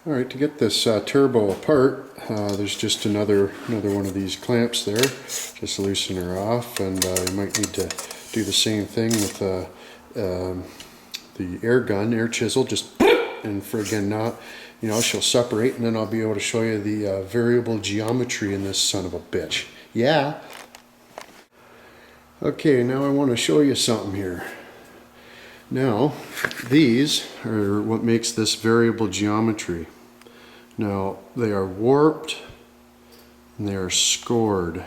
All right, to get this turbo apart, there's just another one of these clamps there. Just loosen her off, and you might need to do the same thing with the air chisel. Just and friggin' not, you know, she'll separate, and then I'll be able to show you the variable geometry in this son of a bitch. Yeah. Okay, now I want to show you something here. Now, these are what makes this variable geometry. Now, they are warped and they are scored.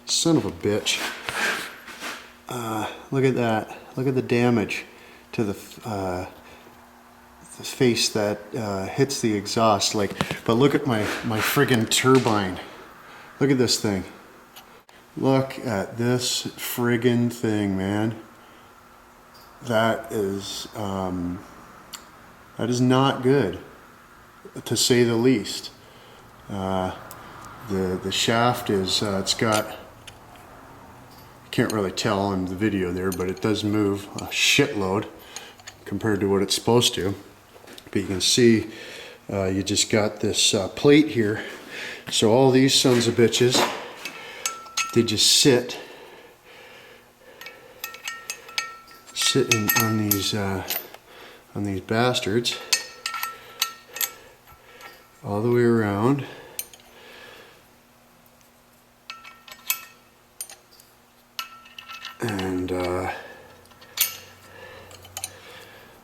Son of a bitch. Look at that. Look at the damage to the face that hits the exhaust. But look at my friggin' turbine. Look at this thing. Look at this friggin' thing, man. That is not good, to say the least. The shaft is it's got, you can't really tell in the video there, but it does move a shitload compared to what it's supposed to. But you can see you just got this plate here. So all these sons of bitches, they just sit on these bastards all the way around, and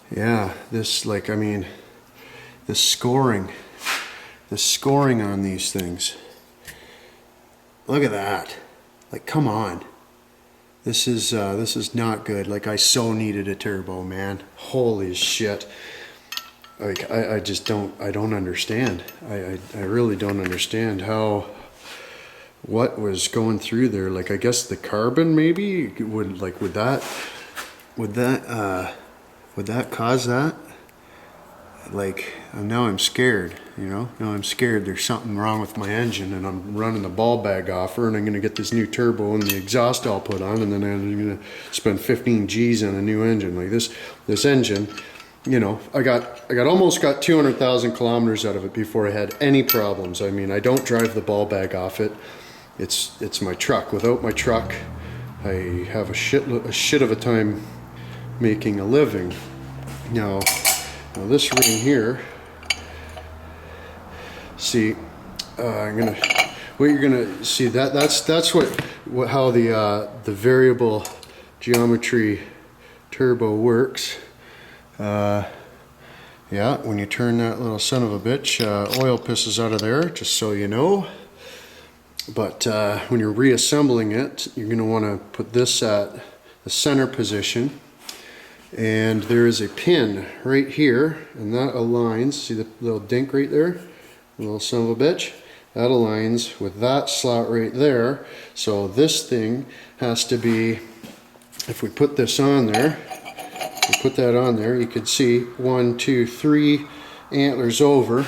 yeah, this, like, I mean, the scoring on these things, look at that. Like, come on. This is not good. Like, I so needed a turbo, man. Holy shit. Like, I just don't understand. I really don't understand what was going through there. Like, I guess the carbon maybe would that cause that? Like, now I'm scared, you know? Now I'm scared there's something wrong with my engine, and I'm running the ball bag off her, and I'm gonna get this new turbo and the exhaust all put on, and then I'm gonna spend 15 G's on a new engine. Like, this engine, you know, I almost got 200,000 kilometers out of it before I had any problems. I mean, I don't drive the ball bag off it. It's my truck. Without my truck, I have a shit of a time making a living. Now this ring here, see, what you're gonna see, that's how the variable geometry turbo works. Yeah, when you turn that little son of a bitch, oil pisses out of there, just so you know. But when you're reassembling it, you're gonna want to put this at the center position. And there is a pin right here, and that aligns, see the little dink right there? The little son of a bitch? That aligns with that slot right there. So this thing has to be, if we put this on there, we put that on there, you could see 1, 2, 3 antlers over,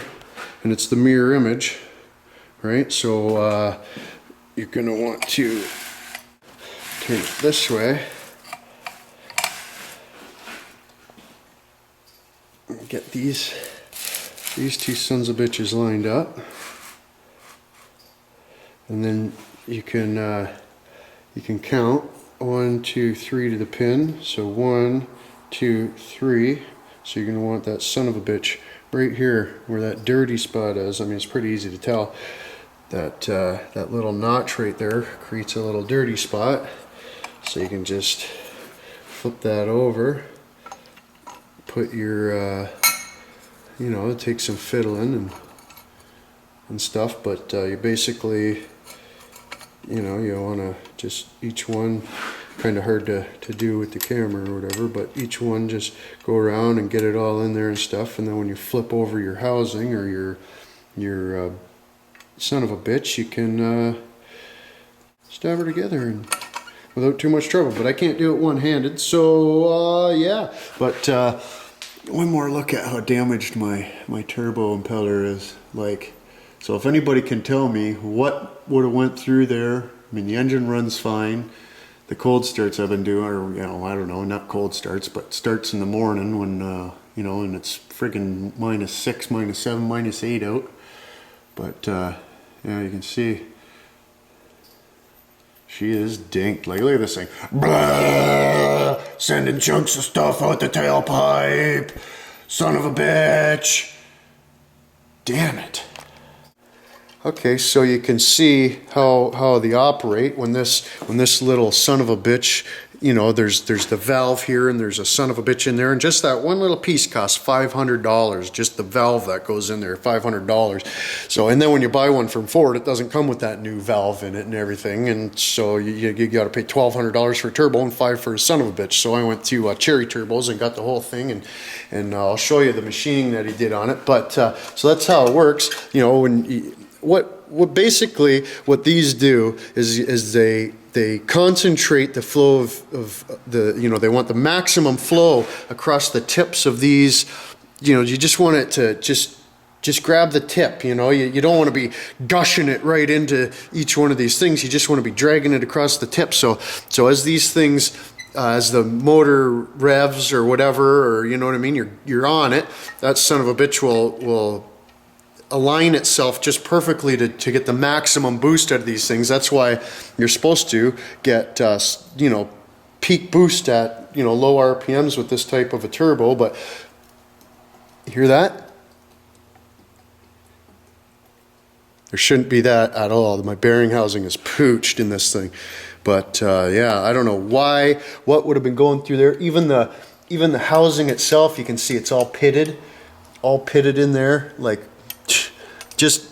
and it's the mirror image, right? So you're gonna want to turn it this way. Get these two sons of bitches lined up, and then you can count 1, 2, 3 to the pin. So 1, 2, 3. So you're gonna want that son of a bitch right here where that dirty spot is. I mean, it's pretty easy to tell. That little notch right there creates a little dirty spot. So you can just flip that over. Put your, you know, it takes some fiddling and stuff, but you basically, you know, you want to just, each one, kind of hard to do with the camera or whatever, but each one just go around and get it all in there and stuff, and then when you flip over your housing or your son of a bitch, you can stab her together and without too much trouble. But I can't do it one-handed, so yeah. But one more look at how damaged my turbo impeller is. Like, so if anybody can tell me what would have went through there. I mean, the engine runs fine. The cold starts I've been doing, or, you know, I don't know, not cold starts, but starts in the morning when you you know, and it's friggin' -6, -7, -8 out. But yeah, you can see she is dinked. Like, look at this thing. Blah! Sending chunks of stuff out the tailpipe. Son of a bitch. Damn it. Okay, so you can see how they operate when this little son of a bitch, you know, there's the valve here and there's a son of a bitch in there, and just that one little piece costs $500. Just the valve that goes in there, $500. So, and then when you buy one from Ford, it doesn't come with that new valve in it and everything, and so you got to pay $1,200 for a turbo and $500 for a son of a bitch. So I went to Cherry Turbos and got the whole thing, and I'll show you the machining that he did on it. But so that's how it works. You know, when what basically what these do is they concentrate the flow of the, you know, they want the maximum flow across the tips of these. You know, you just want it to just grab the tip, you know. You don't want to be gushing it right into each one of these things. You just want to be dragging it across the tip. So as these things, as the motor revs or whatever, or you know what I mean, you're on it, that son of a bitch will align itself just perfectly to get the maximum boost out of these things. That's why you're supposed to get you know, peak boost at, you know, low RPMs with this type of a turbo. But you hear that? There shouldn't be that at all. My bearing housing is pooched in this thing. But yeah, I don't know what would have been going through there. Even the housing itself, you can see it's all pitted in there, like just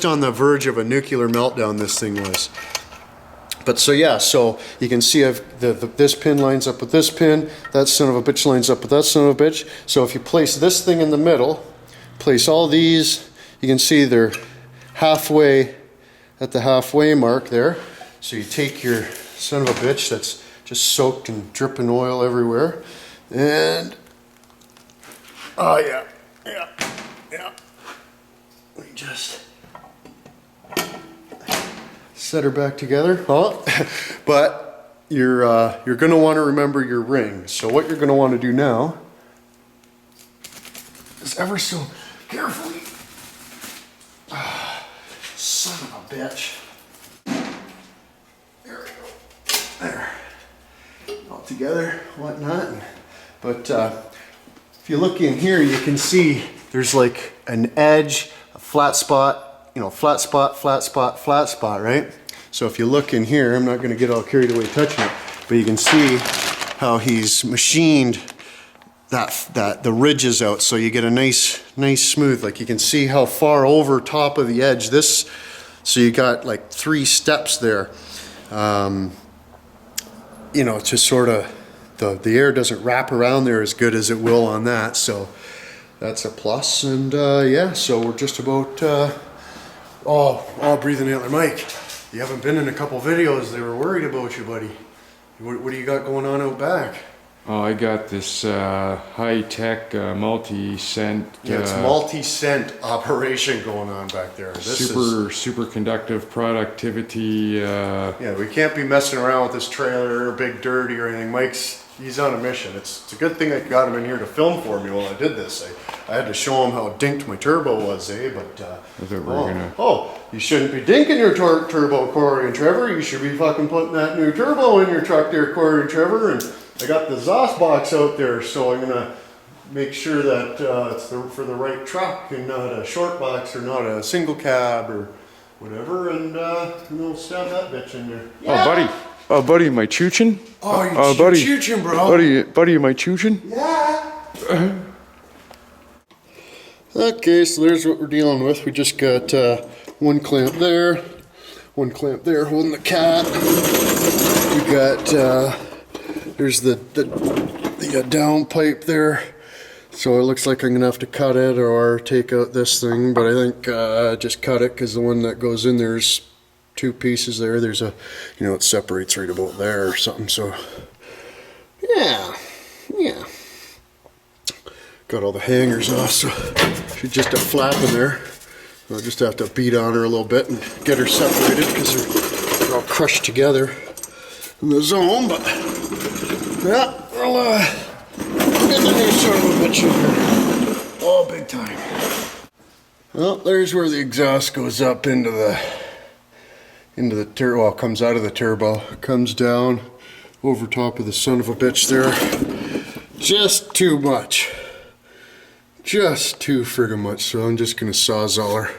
on the verge of a nuclear meltdown this thing was. But so yeah, so you can see this pin lines up with this pin, that son of a bitch lines up with that son of a bitch. So if you place this thing in the middle, place all these, you can see they're halfway at the halfway mark there. So you take your son of a bitch that's just soaked and dripping oil everywhere, and oh yeah. We just set her back together. Oh, but you're going to want to remember your ring. So what you're going to want to do now is ever so carefully. Son of a bitch. There we go. There. All together, whatnot. But if you look in here, you can see there's like an edge, a flat spot, you know, flat spot, flat spot, flat spot, right? So if you look in here, I'm not going to get all carried away touching it, but you can see how he's machined the ridges out, so you get a nice smooth. Like you can see how far over top of the edge this. So you got like 3 steps there. You know, to sort of the air doesn't wrap around there as good as it will on that. So that's a plus. And yeah, so we're just about all breathing out their mic. You haven't been in a couple videos. They were worried about you, buddy. What do you got going on out back? Oh, I got this high-tech multi-scent. Yeah, it's multi-scent operation going on back there. This super conductive productivity. Yeah, we can't be messing around with this trailer or Big Dirty or anything. He's on a mission. It's a good thing I got him in here to film for me while I did this. I had to show him how dinked my turbo was, But I thought we were gonna... you shouldn't be dinking your turbo, Corey and Trevor. You should be fucking putting that new turbo in your truck there, Corey and Trevor. And I got the exhaust box out there, so I'm gonna make sure that it's for the right truck and not a short box or not a single cab or whatever, and we'll stab that bitch in there. Yeah. Oh, buddy, am I chooching? Oh, you're chooching, bro. Buddy, am I chooching? Yeah. Okay, so there's what we're dealing with. We just got one clamp there holding the cat. We got there's the down pipe there. So it looks like I'm gonna have to cut it or take out this thing, but I think just cut it because the one that goes in there's 2 pieces there. There's a, you know, it separates right about there or something. So yeah. Got all the hangers off, so she's just a flap in there. I'll just have to beat on her a little bit and get her separated because they're all crushed together in the zone. But yeah, I'll get the new son of a bitch in here. Oh, big time. Well, there's where the exhaust goes up into the turbo. Well, comes out of the turbo, comes down over top of the son of a bitch there. Just too much. Just too friggin' much. So I'm just gonna sawzall her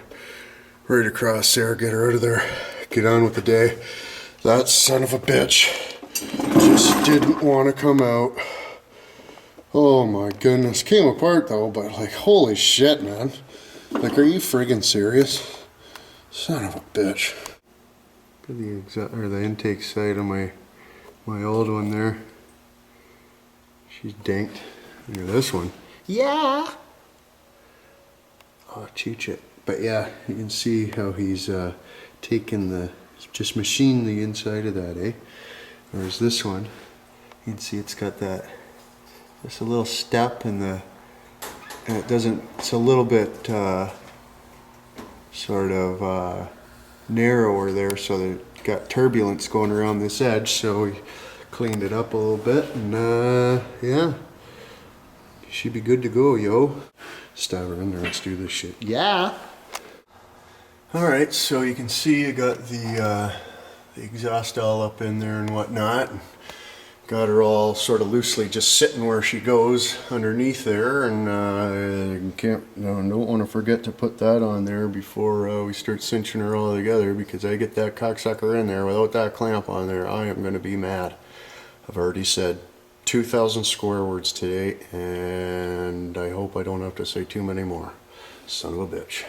right across there, get her out of there, get on with the day. That son of a bitch just didn't want to come out. Oh my goodness, came apart though, but like, holy shit, man. Like, are you friggin' serious? Son of a bitch. Look at the intake side of my old one there. She's danked. Look at this one. Yeah. Oh, chooch it. But yeah, you can see how he's just machined the inside of that, eh? Whereas this one, you can see it's got just a little step and it doesn't, it's a little bit sort of narrower there, so that it got turbulence going around this edge, so we cleaned it up a little bit, and yeah, should be good to go, yo. Stab her in there, let's do this shit. Yeah! Alright, so you can see I got the exhaust all up in there and whatnot. Got her all sort of loosely just sitting where she goes underneath there, and don't want to forget to put that on there before we start cinching her all together, because I get that cocksucker in there without that clamp on there, I am going to be mad. I've already said 2,000 swear words today, and I hope I don't have to say too many more. Son of a bitch.